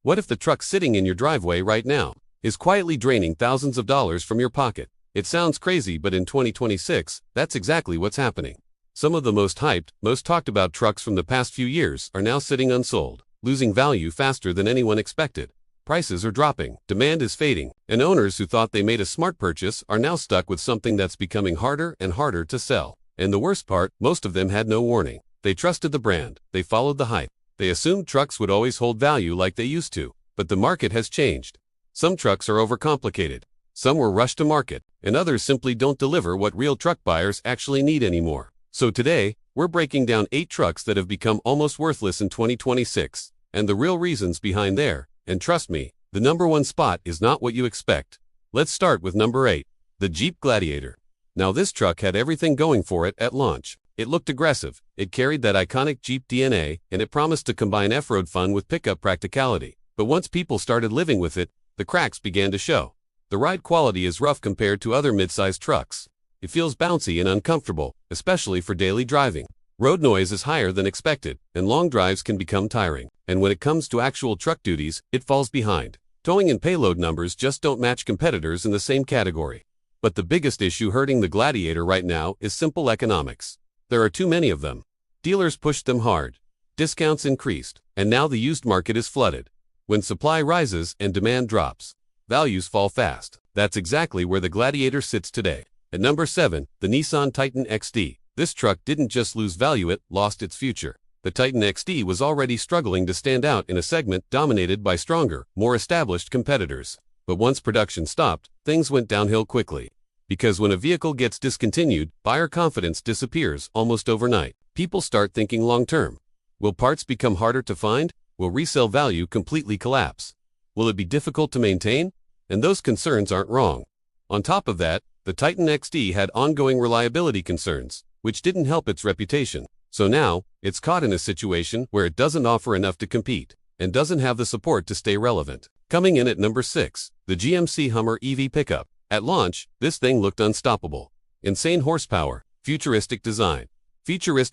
What if the truck sitting in your driveway right now is quietly draining thousands of dollars from your pocket? It sounds crazy, but in 2026, that's exactly what's happening. Some of the most hyped, most talked about trucks from the past few years are now sitting unsold, losing value faster than anyone expected. Prices are dropping, demand is fading, and owners who thought they made a smart purchase are now stuck with something that's becoming harder and harder to sell. And the worst part, most of them had no warning. They trusted the brand, they followed the hype. They assumed trucks would always hold value like they used to, but the market has changed. Some trucks are overcomplicated, some were rushed to market, and others simply don't deliver what real truck buyers actually need anymore. So today, we're breaking down 8 trucks that have become almost worthless in 2026, and the real reasons behind there. And trust me, the number one spot is not what you expect. Let's start with number 8, the Jeep Gladiator. Now this truck had everything going for it at launch. It looked aggressive, it carried that iconic Jeep DNA, and it promised to combine off-road fun with pickup practicality. But once people started living with it, the cracks began to show. The ride quality is rough compared to other mid-sized trucks. It feels bouncy and uncomfortable, especially for daily driving. Road noise is higher than expected, and long drives can become tiring. And when it comes to actual truck duties, it falls behind. Towing and payload numbers just don't match competitors in the same category. But the biggest issue hurting the Gladiator right now is simple economics. There are too many of them. Dealers pushed them hard. Discounts increased, and now the used market is flooded. When supply rises and demand drops, values fall fast. That's exactly where the Gladiator sits today. At number 7, the Nissan Titan XD. This truck didn't just lose value, it lost its future. The Titan XD was already struggling to stand out in a segment dominated by stronger, more established competitors. But once production stopped, things went downhill quickly. Because when a vehicle gets discontinued, buyer confidence disappears almost overnight. People start thinking long-term. Will parts become harder to find? Will resale value completely collapse? Will it be difficult to maintain? And those concerns aren't wrong. On top of that, the Titan XD had ongoing reliability concerns, which didn't help its reputation. So now, it's caught in a situation where it doesn't offer enough to compete, and doesn't have the support to stay relevant. Coming in at number 6, the GMC Hummer EV pickup. At launch, this thing looked unstoppable. Insane horsepower, futuristic design. Features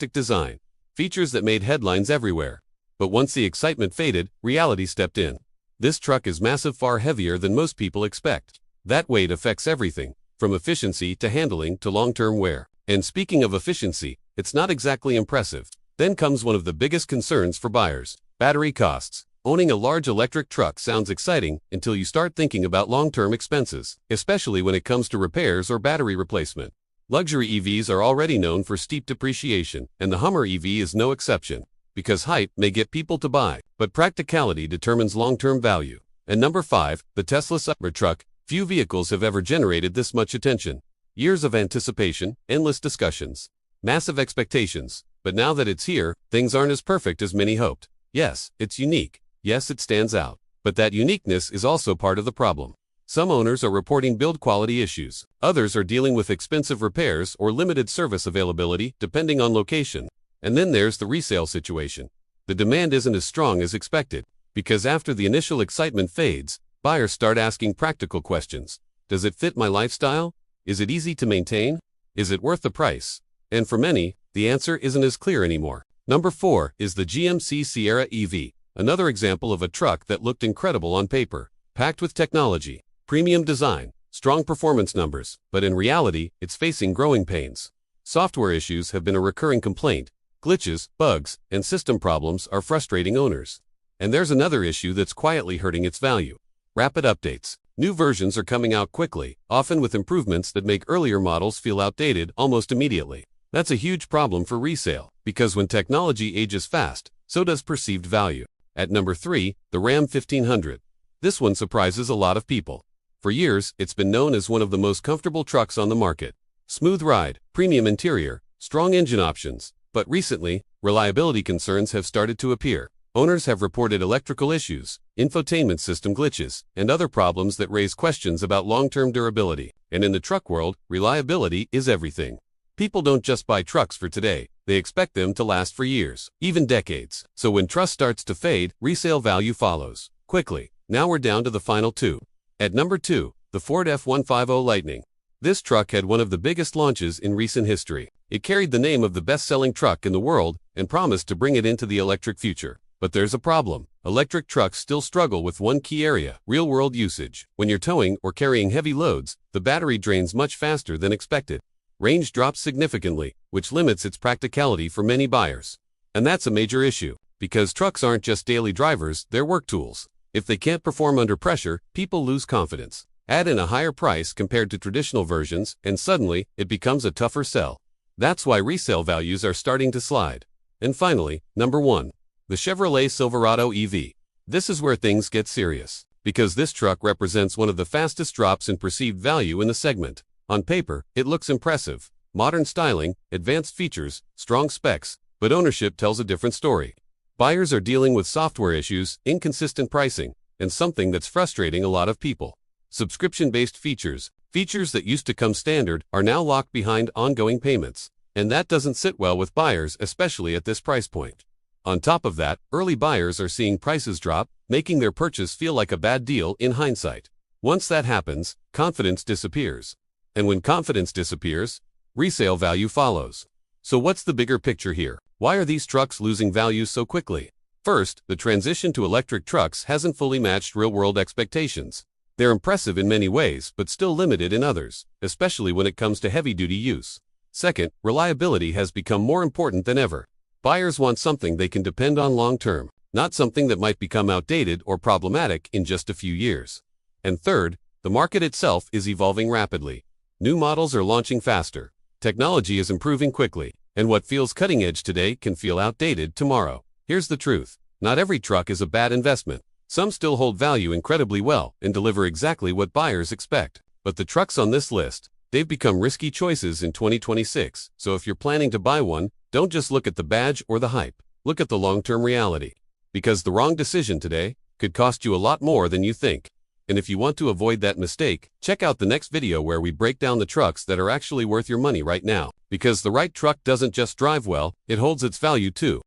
that made headlines everywhere. But once the excitement faded, reality stepped in. This truck is massive, far heavier than most people expect. That weight affects everything, from efficiency to handling to long-term wear. And speaking of efficiency, it's not exactly impressive. Then comes one of the biggest concerns for buyers: battery costs. Owning a large electric truck sounds exciting until you start thinking about long-term expenses, especially when it comes to repairs or battery replacement. Luxury EVs are already known for steep depreciation, and the Hummer EV is no exception, because hype may get people to buy, but practicality determines long-term value. And number 5, the Tesla Cybertruck. Few vehicles have ever generated this much attention. Years of anticipation, endless discussions, massive expectations, but now that it's here, things aren't as perfect as many hoped. Yes, it's unique. Yes, it stands out. But that uniqueness is also part of the problem. Some owners are reporting build quality issues. Others are dealing with expensive repairs or limited service availability, depending on location. And then there's the resale situation. The demand isn't as strong as expected, because after the initial excitement fades, buyers start asking practical questions. Does it fit my lifestyle? Is it easy to maintain? Is it worth the price? And for many, the answer isn't as clear anymore. Number 4 is the GMC Sierra EV. Another example of a truck that looked incredible on paper, packed with technology, premium design, strong performance numbers, but in reality, it's facing growing pains. Software issues have been a recurring complaint. Glitches, bugs, and system problems are frustrating owners. And there's another issue that's quietly hurting its value: rapid updates. New versions are coming out quickly, often with improvements that make earlier models feel outdated almost immediately. That's a huge problem for resale, because when technology ages fast, so does perceived value. At number 3, the Ram 1500. This one surprises a lot of people. For years, it's been known as one of the most comfortable trucks on the market. Smooth ride, premium interior, strong engine options. But recently, reliability concerns have started to appear. Owners have reported electrical issues, infotainment system glitches, and other problems that raise questions about long-term durability. And in the truck world, reliability is everything. People don't just buy trucks for today, they expect them to last for years, even decades. So when trust starts to fade, resale value follows quickly. Now we're down to the final 2. At number 2, the Ford F-150 Lightning. This truck had one of the biggest launches in recent history. It carried the name of the best-selling truck in the world and promised to bring it into the electric future. But there's a problem. electric trucks still struggle with one key area: real-world usage. When you're towing or carrying heavy loads, the battery drains much faster than expected. Range drops significantly, which limits its practicality for many buyers. And that's a major issue, because trucks aren't just daily drivers, they're work tools. If they can't perform under pressure, people lose confidence. Add in a higher price compared to traditional versions, and suddenly, it becomes a tougher sell. That's why resale values are starting to slide. And finally, number 1. The Chevrolet Silverado EV. This is where things get serious, because this truck represents one of the fastest drops in perceived value in the segment. On paper, it looks impressive: modern styling, advanced features, strong specs, but ownership tells a different story. Buyers are dealing with software issues, inconsistent pricing, and something that's frustrating a lot of people: subscription-based features. Features that used to come standard are now locked behind ongoing payments, and that doesn't sit well with buyers, especially at this price point. On top of that, early buyers are seeing prices drop, making their purchase feel like a bad deal in hindsight. Once that happens, confidence disappears. And when confidence disappears, resale value follows. So what's the bigger picture here? Why are these trucks losing value so quickly? First, the transition to electric trucks hasn't fully matched real-world expectations. They're impressive in many ways, but still limited in others, especially when it comes to heavy-duty use. Second, reliability has become more important than ever. Buyers want something they can depend on long-term, not something that might become outdated or problematic in just a few years. And third, the market itself is evolving rapidly. New models are launching faster. Technology is improving quickly, and what feels cutting-edge today can feel outdated tomorrow. Here's the truth: not every truck is a bad investment. Some still hold value incredibly well and deliver exactly what buyers expect. But the trucks on this list, they've become risky choices in 2026, so if you're planning to buy one, don't just look at the badge or the hype. Look at the long-term reality. Because the wrong decision today could cost you a lot more than you think. And if you want to avoid that mistake, check out the next video where we break down the trucks that are actually worth your money right now. Because the right truck doesn't just drive well, it holds its value too.